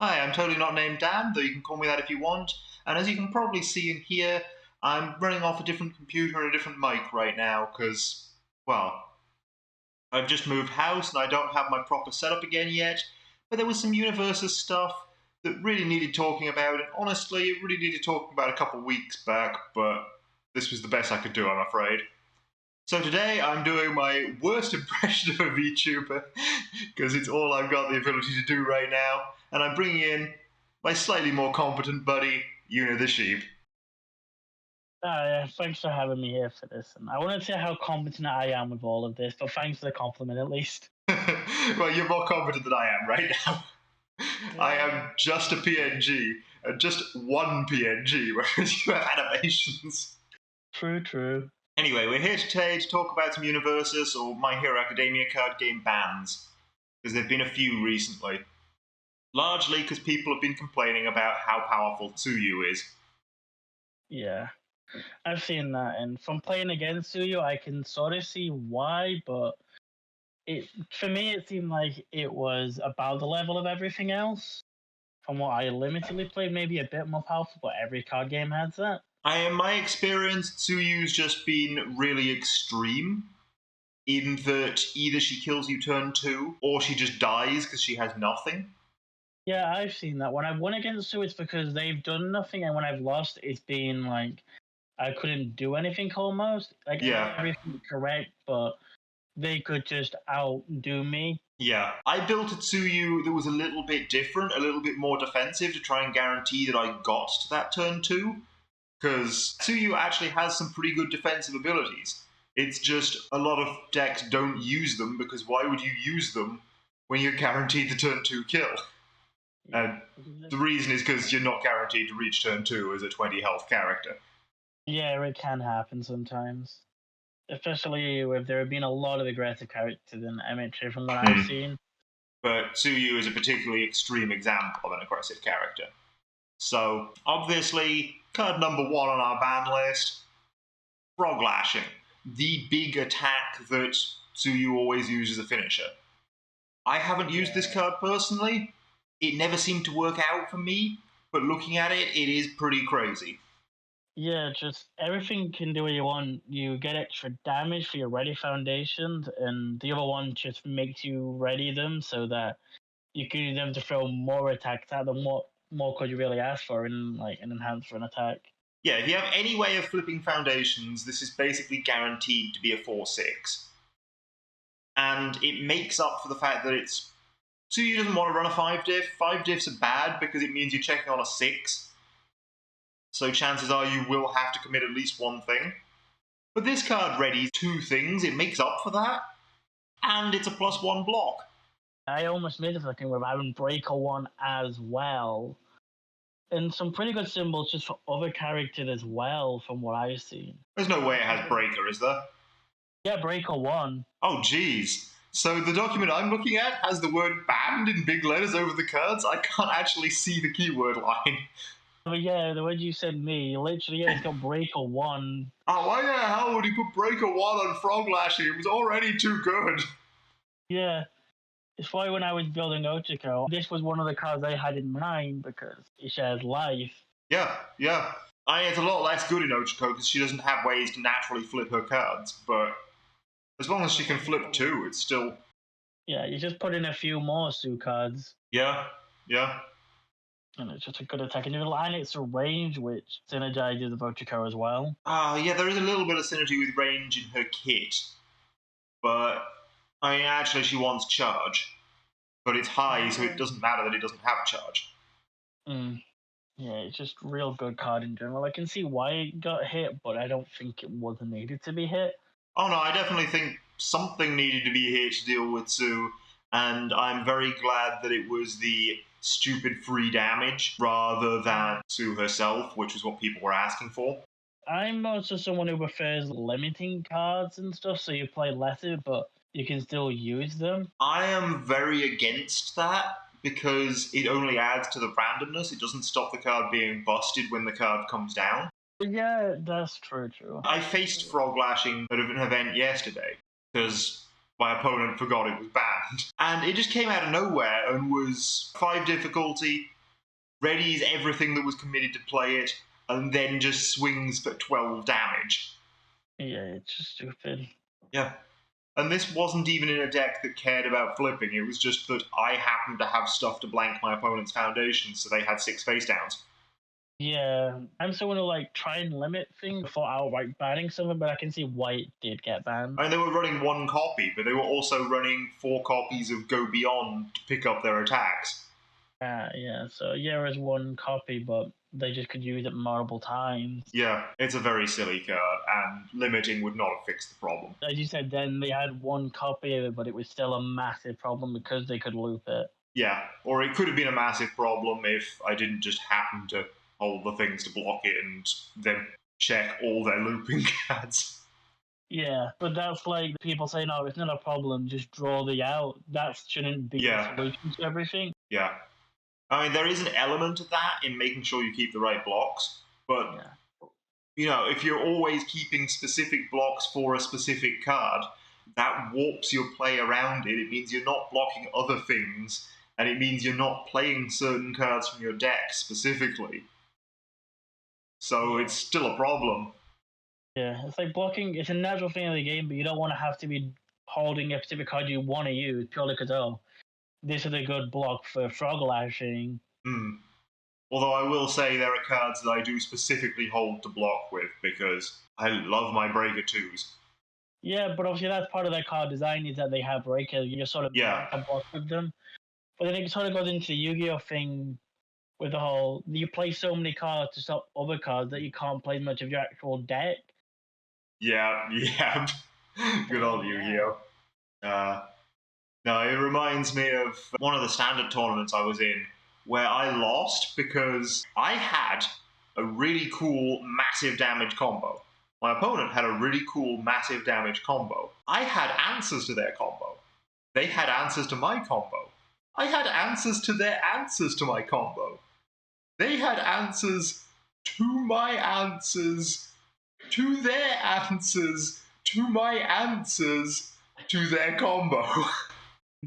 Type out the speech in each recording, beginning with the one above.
Hi, I'm totally not named Dan, though you can call me that if you want. And as you can probably see in here, I'm running off a different computer and a different mic right now, because, well, I've just moved house and I don't have my proper setup again yet. But there was some UniVersus stuff that really needed talking about, and honestly, it really needed talking about a couple weeks back, but this was the best I could do, I'm afraid. So today I'm doing my worst impression of a VTuber, because it's all I've got the ability to do right now, and I'm bringing in my slightly more competent buddy, the Sheep. Yeah, thanks for having me here for this. And I want to say how competent I am with all of this, but thanks for the compliment at least. Well, you're more competent than I am right now. I am just a PNG, and just one PNG, whereas you have animations. True, true. Anyway, we're here today to talk about some UniVersus or My Hero Academia card game bans, because there have been a few recently. Largely because people have been complaining about how powerful Tsuyu is. Yeah, I've seen that. And from playing against Suyo, I can sort of see why, but for me, it seemed like it was about the level of everything else. From what I limitedly played, maybe a bit more powerful, but every card game has that. In my experience, Tsuyu's just been really extreme, in that either she kills you turn 2, or she just dies because she has nothing. Yeah, I've seen that. When I've won against Suyo, it's because they've done nothing, and when I've lost, it's been like I couldn't do anything almost. Like I did everything correct, but they could just outdo me. Yeah, I built a Tsuyu that was a little bit different, a little bit more defensive to try and guarantee that I got to that turn 2, because Tsuyu actually has some pretty good defensive abilities. It's just a lot of decks don't use them, because why would you use them when you're guaranteed the turn 2 kill? And the reason is because you're not guaranteed to reach turn 2 as a 20 health character. Yeah, it can happen sometimes. Especially if there have been a lot of aggressive characters in MHA from what I've seen. But Tsuyu is a particularly extreme example of an aggressive character. So, obviously, card number 1 on our ban list, Frog Lashing. The big attack that Tsuyu always uses as a finisher. I haven't used this card personally. It never seemed to work out for me, but looking at it, it is pretty crazy. Yeah, just everything can do what you want. You get extra damage for your ready foundations, and the other one just makes you ready them so that you can use them to throw more attacks at them. What more could you really ask for in like an enhance for an attack? Yeah, if you have any way of flipping foundations, this is basically guaranteed to be a 4-6. And it makes up for the fact that it's Tsuyu doesn't want to run a 5 diff. 5 diffs are bad because it means you're checking on a 6. So chances are you will have to commit at least one thing. But this card readies 2 things, it makes up for that. And it's a +1 block. I almost made it looking with having Breaker 1 as well. And some pretty good symbols just for other characters as well, from what I've seen. There's no way it has Breaker, is there? Yeah, Breaker 1. Oh, jeez. So the document I'm looking at has the word banned in big letters over the cards. I can't actually see the keyword line. But yeah, the way you said me, literally, yeah, it's got Breaker 1. Oh, why the hell would he put Breaker 1 on Frog Lashing? It was already too good. Yeah, it's why when I was building Ochiko, this was one of the cards I had in mind because it shares life. Yeah. I mean, it's a lot less good in Ochiko because she doesn't have ways to naturally flip her cards, but as long as she can flip 2, it's still... Yeah, you just put in a few more Sue cards. Yeah. And it's just a good attack. And it's a range, which synergizes with Ochiko as well. Yeah, there is a little bit of synergy with range in her kit, but I mean, actually, she wants charge, but it's high, so it doesn't matter that it doesn't have charge. Yeah, it's just a real good card in general. I can see why it got hit, but I don't think it was needed to be hit. Oh no, I definitely think something needed to be here to deal with Sue, and I'm very glad that it was the stupid free damage rather than Sue herself, which was what people were asking for. I'm also someone who prefers limiting cards and stuff, so you play lesser, but you can still use them. I am very against that because it only adds to the randomness. It doesn't stop the card being busted when the card comes down. Yeah, that's true. I faced Frog Lashing at an event yesterday because my opponent forgot it was banned. And it just came out of nowhere and was 5 difficulty, readies everything that was committed to play it, and then just swings for 12 damage. Yeah, it's just stupid. Yeah. And this wasn't even in a deck that cared about flipping, it was just that I happened to have stuff to blank my opponent's foundations, so they had 6 face downs. Yeah, I'm someone who like try and limit things before outright banning something, but I can see why it did get banned. I mean, they were running 1 copy, but they were also running 4 copies of Go Beyond to pick up their attacks. Yeah, so yeah, it's 1 copy, but they just could use it multiple times. Yeah, it's a very silly card, and limiting would not have fixed the problem. As you said, then they had 1 copy of it, but it was still a massive problem because they could loop it. Yeah, or it could have been a massive problem if I didn't just happen to hold the things to block it and then check all their looping cards. Yeah, but that's like people saying, "Oh, it's not a problem. Just draw the out." That shouldn't be the solution to everything. Yeah, I mean, there is an element of that in making sure you keep the right blocks, but you know, if you're always keeping specific blocks for a specific card, that warps your play around it. It means you're not blocking other things, and it means you're not playing certain cards from your deck specifically. So it's still a problem. Yeah, it's like blocking. It's a natural thing of the game, but you don't want to have to be holding a specific card you want to use purely because, oh, this is a good block for frog lashing. Although I will say there are cards that I do specifically hold to block with because I love my Breaker 2s. Yeah, but obviously that's part of their card design is that they have Breaker. You just sort of block with them. But then it sort of goes into the Yu-Gi-Oh thing with the whole you play so many cards to stop other cards that you can't play much of your actual deck. Yeah. Good old Yu-Gi-Oh. No, it reminds me of one of the standard tournaments I was in where I lost because I had a really cool massive damage combo. My opponent had a really cool massive damage combo. I had answers to their combo. They had answers to my combo. I had answers to their answers to my combo. They had answers to my answers, to their answers, to my answers, to their combo.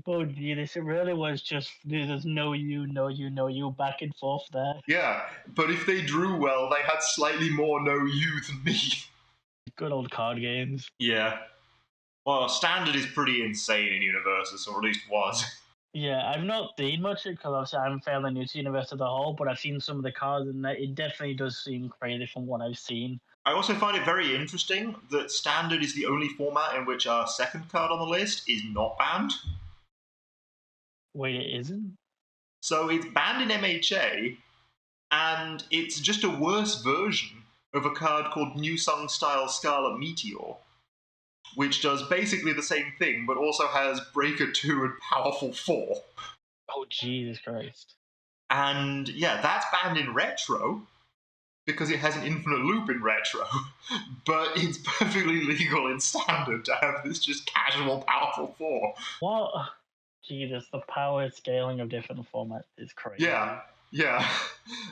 Oh, gee, this really was just there's no you back and forth there. Yeah, but if they drew well, they had slightly more no you than me. Good old card games. Yeah. Well, standard is pretty insane in UniVersus, or at least was. Yeah, I've not seen much because obviously I'm fairly new to UniVersus as a whole, but I've seen some of the cards and it definitely does seem crazy from what I've seen. I also find it very interesting that standard is the only format in which our second card on the list is not banned. Wait, it isn't? So it's banned in MHA, and it's just a worse version of a card called New Song Style Scarlet Meteor, which does basically the same thing, but also has Breaker 2 and Powerful 4. Oh, Jesus Christ. And yeah, that's banned in Retro, because it has an infinite loop in Retro, but it's perfectly legal in Standard to have this just casual Powerful 4. What? Jesus, the power scaling of different formats is crazy. Yeah.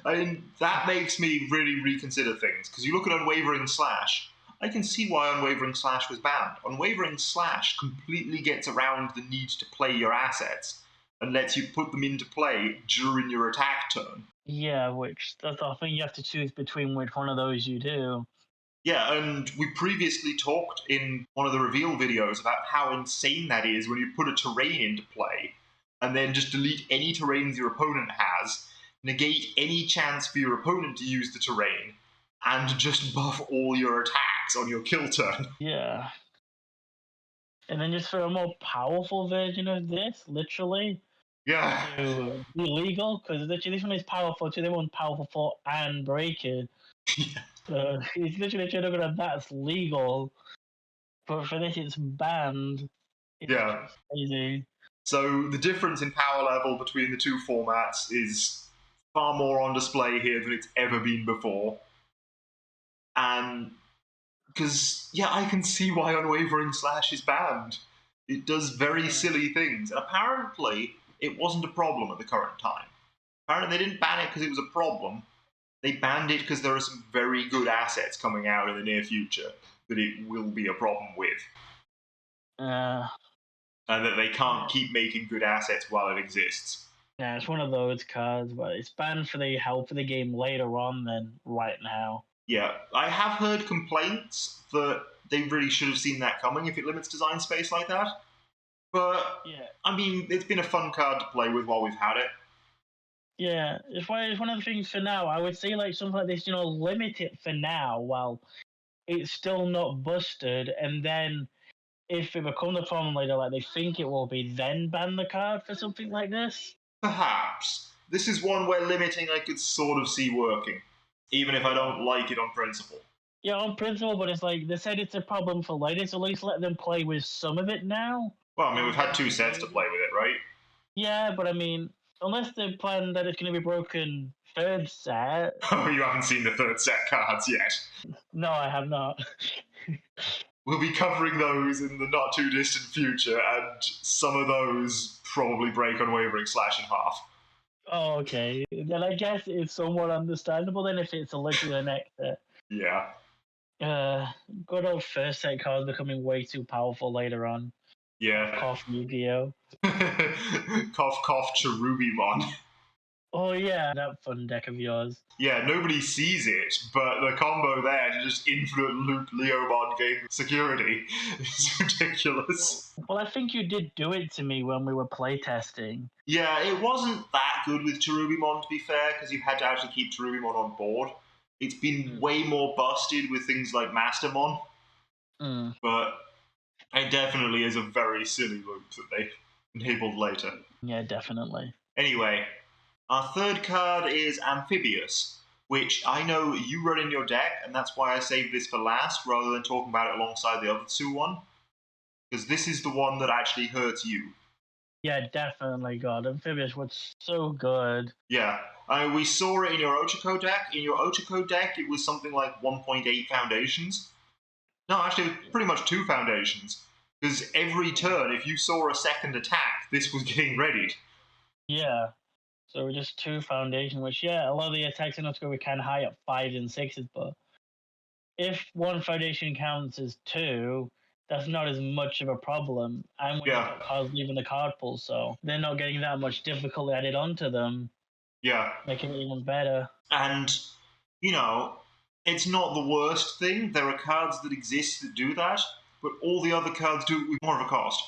I mean, that makes me really reconsider things, because you look at Unwavering Slash, I can see why Unwavering Slash was banned. Unwavering Slash completely gets around the need to play your assets, and lets you put them into play during your attack turn. Yeah, which that's the thing you have to choose between which one of those you do. Yeah, and we previously talked in one of the reveal videos about how insane that is when you put a terrain into play, and then just delete any terrains your opponent has, negate any chance for your opponent to use the terrain, and just buff all your attacks on your kill turn. Yeah. And then just for a more powerful version of this, literally, Yeah. to be legal, because literally this one is powerful too, the one's powerful for and breaking. Yeah. So it's literally looking at that's legal, but for this it's banned. It's crazy. So the difference in power level between the two formats is far more on display here than it's ever been before. And because, yeah, I can see why Unwavering Slash is banned. It does very silly things. And apparently, it wasn't a problem at the current time. Apparently, they didn't ban it because it was a problem. They banned it because there are some very good assets coming out in the near future that it will be a problem with. and that they can't keep making good assets while it exists. Yeah, it's one of those cards, but it's banned for the help of the game later on than right now. Yeah, I have heard complaints that they really should have seen that coming if it limits design space like that. But, Yeah. I mean, it's been a fun card to play with while we've had it. Yeah, it's one of the things for now. I would say like something like this, limit it for now while it's still not busted, and then if it becomes a problem later, like they think it will be, then ban the card for something like this. Perhaps. This is one where limiting I could sort of see working, even if I don't like it on principle. Yeah, on principle, but it's like they said it's a problem for later, so at least let them play with some of it now. Well, I mean, we've had 2 sets to play with it, right? Yeah, but I mean, unless they plan that it's going to be broken third set. Oh, you haven't seen the 3rd set cards yet. No, I have not. We'll be covering those in the not too distant future, and some of those probably break Unwavering Slash in half. Oh, okay. Then I guess it's somewhat understandable then if it's literally the next set. Yeah. Good old first set cards becoming way too powerful later on. Yeah. Cough Yu-Gi-Oh! Cough, cough, Cherubimon. Oh yeah, that fun deck of yours. Yeah, nobody sees it, but the combo there to just infinite loot Leomon gain security is ridiculous. Well, I think you did do it to me when we were playtesting. Yeah, it wasn't that good with Cherubimon, to be fair, because you had to actually keep Cherubimon on board. It's been way more busted with things like Mastermon, but it definitely is a very silly loop that they enabled later. Yeah, definitely. Anyway, our third card is Amphibious, which I know you run in your deck, and that's why I saved this for last rather than talking about it alongside the other 2-1. Because this is the one that actually hurts you. Yeah, definitely, God. Amphibious was so good. Yeah. We saw it in your Ochako deck. In your Ochako deck, it was something like 1.8 foundations. No, actually, pretty much 2 foundations. Because every turn, if you saw a second attack, this was getting readied. Yeah. So just 2 foundation, which, yeah, a lot of the attacks in Ochako were kind of high at 5s and 6s, but if 1 foundation counts as 2, that's not as much of a problem. And when you've got cards leaving the card pool, so they're not getting that much difficulty added onto them. Yeah. Making it even better. And, it's not the worst thing. There are cards that exist that do that, but all the other cards do it with more of a cost.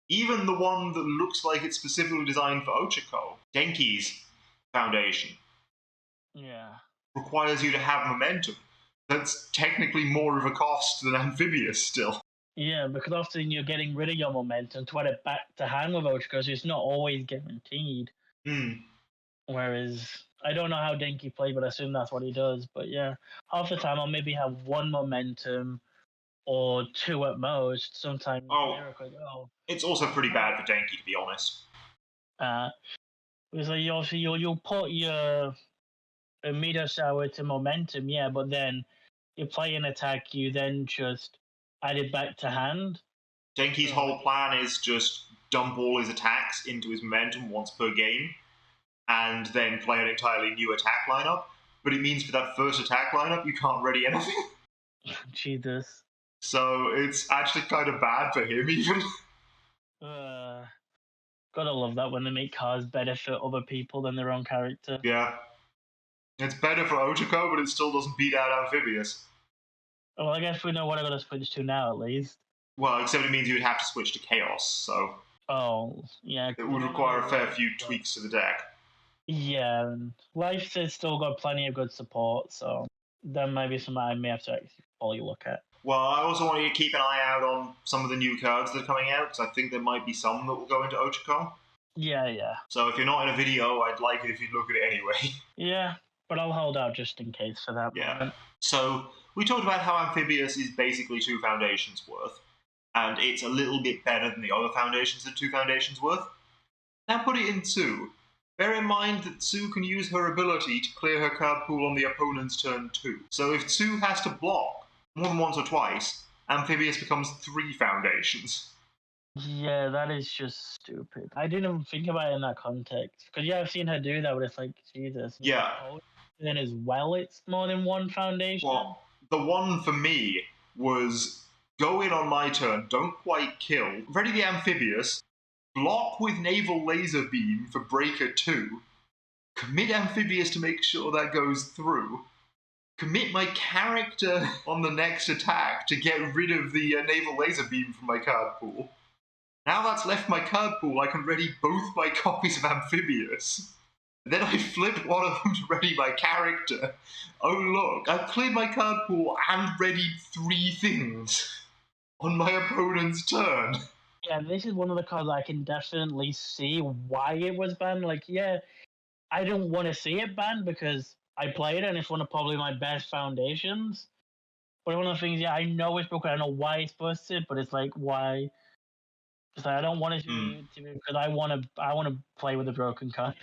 Even the one that looks like it's specifically designed for Ochako, Denki's Foundation, requires you to have momentum. That's technically more of a cost than Amphibious still. Yeah, because often you're getting rid of your momentum to add it back to hand with Ochako, so it's not always guaranteed. Whereas, I don't know how Denki plays, but I assume that's what he does. But yeah, half the time I'll maybe have 1 momentum or 2 at most. Sometimes it's also pretty bad for Denki, to be honest. Because you'll put your meter shower to momentum, yeah, but then you play an attack, you then just add it back to hand. Denki's whole plan is just dump all his attacks into his momentum once per game, and then play an entirely new attack lineup. But it means for that first attack lineup, you can't ready anything. Jesus. So it's actually kind of bad for him, even. Gotta love that when they make cards better for other people than their own character. Yeah. It's better for Ochako, but it still doesn't beat out Amphibious. Well, I guess we know what I'm going to switch to now, at least. Well, except it means you would have to switch to Chaos, so... Oh, yeah. It would require a fair few tweaks to the deck. Yeah, and Life has still got plenty of good support, so that might be something I may have to actually fully look at. Well, I also want you to keep an eye out on some of the new cards that are coming out, because I think there might be some that will go into Ochako. Yeah. So if you're not in a video, I'd like it if you'd look at it anyway. Yeah, but I'll hold out just in case for that. Yeah. Moment. So we talked about how Amphibious is basically 2 foundations worth, and it's a little bit better than the other foundations that 2 foundations worth. Now put it in Tsu. Bear in mind that Tsu can use her ability to clear her card pool on the opponent's turn too. So if Tsu has to block more than once or twice, Amphibious becomes 3 foundations. Yeah, that is just stupid. I didn't even think about it in that context. Because, yeah, I've seen her do that, but it's like, Jesus. Yeah. Then as well, it's more than 1 foundation. Well, the one for me was go in on my turn, don't quite kill, ready the amphibious, block with naval laser beam for breaker 2, commit amphibious to make sure that goes through, commit my character on the next attack to get rid of the naval laser beam from my card pool. Now that's left my card pool, I can ready both my copies of amphibious. Then I flipped one of them to ready my character. Oh look, I've cleared my card pool and readied 3 things on my opponent's turn. Yeah, this is one of the cards I can definitely see why it was banned. Like, yeah, I don't want to see it banned because I play it and it's one of probably my best foundations. But one of the things, yeah, I know it's broken. I know why it's busted, but it's like, why? It's like, I don't want to because I want to play with a broken card.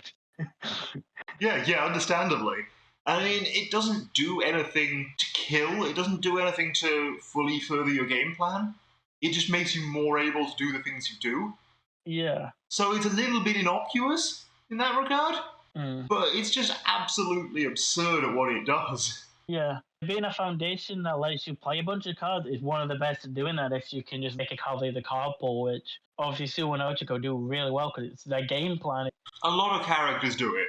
Yeah, understandably. I mean, it doesn't do anything to kill, it doesn't do anything to fully further your game plan. It just makes you more able to do the things you do. Yeah. So it's a little bit innocuous in that regard, Mm. but it's just absolutely absurd at what it does. Yeah. Being a foundation that lets you play a bunch of cards is one of the best at doing that if you can just make a card like the card pool, which obviously Sue and Ochiko do really well because it's their game plan. A lot of characters do it.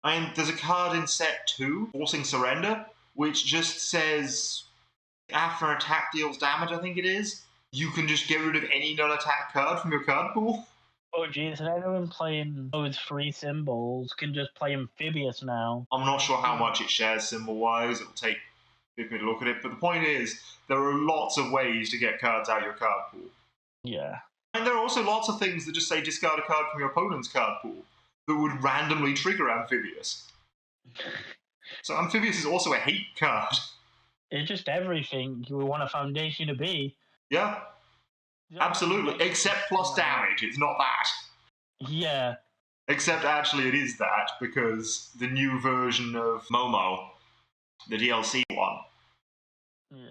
I mean, there's a card in set 2, Forcing Surrender, which just says after an attack deals damage, I think it is, you can just get rid of any non-attack card from your card pool. Oh jeez, and everyone playing those 3 symbols can just play amphibious now. I'm not sure how much it shares symbol-wise, it'll take a bit to look at it, but the point is, there are lots of ways to get cards out of your card pool. Yeah. And there are also lots of things that just say discard a card from your opponent's card pool that would randomly trigger amphibious. So amphibious is also a hate card. It's just everything you would want a foundation to be. Yeah. Absolutely. Except plus damage, it's not that. Yeah. Except actually it is that, because the new version of Momo, the DLC one,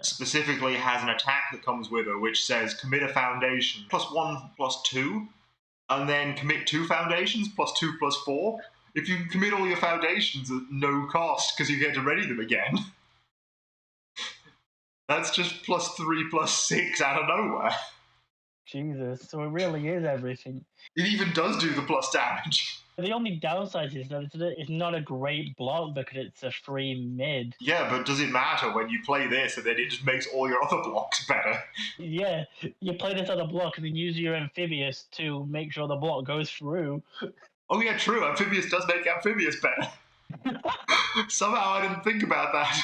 specifically has an attack that comes with her which says commit a foundation +1/+2, and then commit 2 foundations +2/+4. If you can commit all your foundations at no cost because you get to ready them again, that's just +3/+6 out of nowhere. Jesus, so it really is everything. It even does do the plus damage. The only downside is that it's not a great block because it's a free mid. Yeah, but does it matter when you play this and then it just makes all your other blocks better? Yeah, you play this other block and then use your amphibious to make sure the block goes through. Oh yeah, true, amphibious does make amphibious better. Somehow I didn't think about that.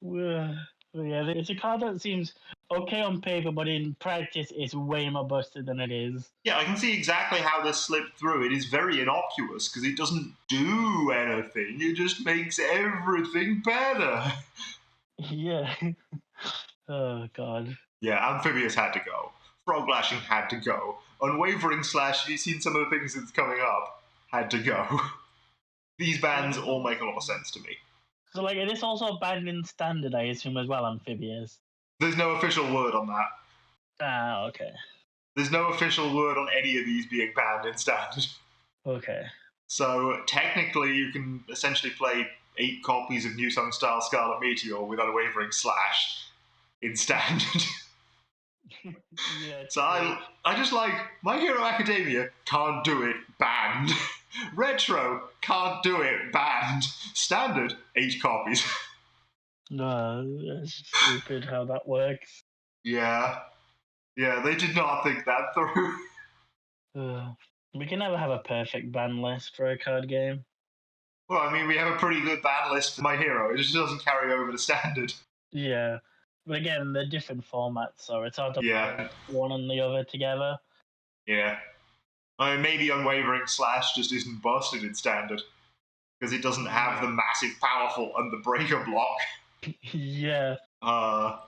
Yeah, it's a card that seems okay on paper, but in practice it's way more busted than it is. Yeah, I can see exactly how this slipped through. It is very innocuous because it doesn't do anything. It just makes everything better. Yeah. Oh, God. Yeah, amphibious had to go. Frog lashing had to go. Unwavering slash, have you seen some of the things that's coming up? Had to go. These bans all make a lot of sense to me. So, like, it is also banned in standard, I assume, as well, amphibious. There's no official word on that. Ah, okay. There's no official word on any of these being banned in standard. Okay. So, technically, you can essentially play 8 copies of New Song Style Scarlet Meteor with Unwavering Slash in standard. Yeah, so I just like, My Hero Academia, can't do it, banned. Retro, can't do it, banned. Standard, 8 copies. No, that's stupid how that works. Yeah, they did not think that through. We can never have a perfect ban list for a card game. Well, I mean, we have a pretty good ban list for My Hero. It just doesn't carry over to standard. Yeah. But again, they're different formats, so it's hard to put one and the other together. Yeah. I mean, maybe Unwavering Slash just isn't busted in standard. Because it doesn't have the massive, powerful, and the breaker block. Yeah. I'm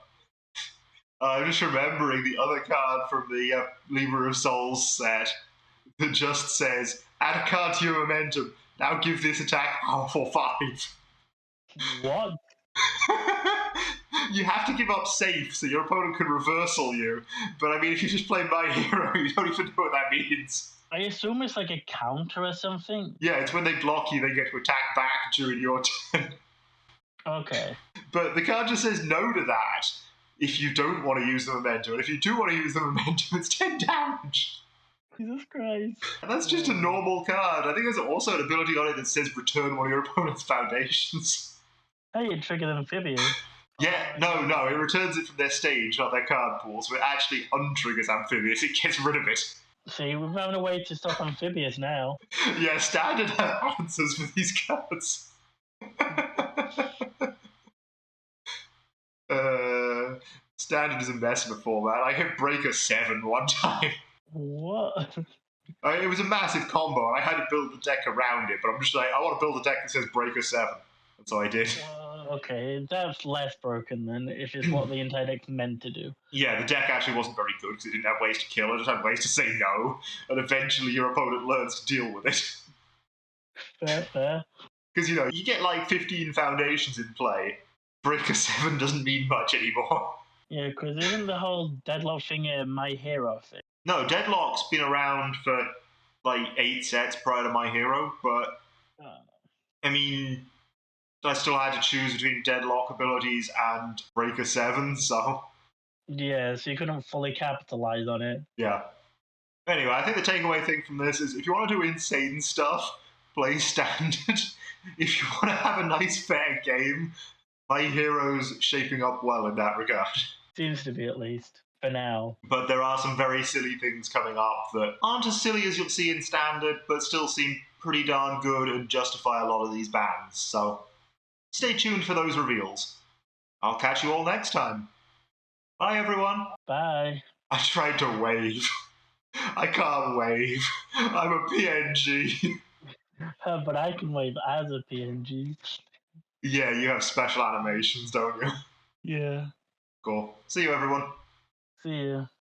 just remembering the other card from the Libra of Souls set that just says, add a card to your momentum. Now give this attack powerful 5. What? You have to give up safe so your opponent can reversal you. But I mean, if you just play My Hero, you don't even know what that means. I assume it's like a counter or something. Yeah, it's when they block you, they get to attack back during your turn. Okay. But the card just says no to that. if you don't want to use the memento, and if you do want to use the memento, it's 10 damage. Jesus Christ. And that's just a normal card. I think there's also an ability on it that says return one of your opponent's foundations. Hey, it triggered Amphibious. Yeah, no, it returns it from their stage, not their card pool, so it actually untriggers Amphibious, it gets rid of it. See, we've found a way to stop Amphibious now. Yeah, Standard has answers for these cards. Standard is a mess before that. I hit Breaker 7 one time. What? It was a massive combo, and I had to build the deck around it, but I'm just like, I want to build a deck that says Breaker 7. And so I did. Okay, that's less broken than if it's what the entire deck's meant to do. Yeah, the deck actually wasn't very good because it didn't have ways to kill, it just had ways to say no, and eventually your opponent learns to deal with it. Fair. Because, you know, you get like 15 foundations in play, Breaker 7 doesn't mean much anymore. Yeah, because isn't the whole Deadlock thing a My Hero thing? No, Deadlock's been around for like 8 sets prior to My Hero, but I mean, I still had to choose between Deadlock abilities and Breaker 7, so. Yeah, so you couldn't fully capitalize on it. Yeah. Anyway, I think the takeaway thing from this is if you want to do insane stuff, play Standard. If you want to have a nice, fair game, My Hero's shaping up well in that regard. Seems to be, at least, for now. But there are some very silly things coming up that aren't as silly as you'll see in Standard, but still seem pretty darn good and justify a lot of these bans. So stay tuned for those reveals. I'll catch you all next time. Bye, everyone. Bye. I tried to wave. I can't wave. I'm a PNG. But I can wave as a PNG. Yeah, you have special animations, don't you? Yeah. Cool. See you, everyone. See ya.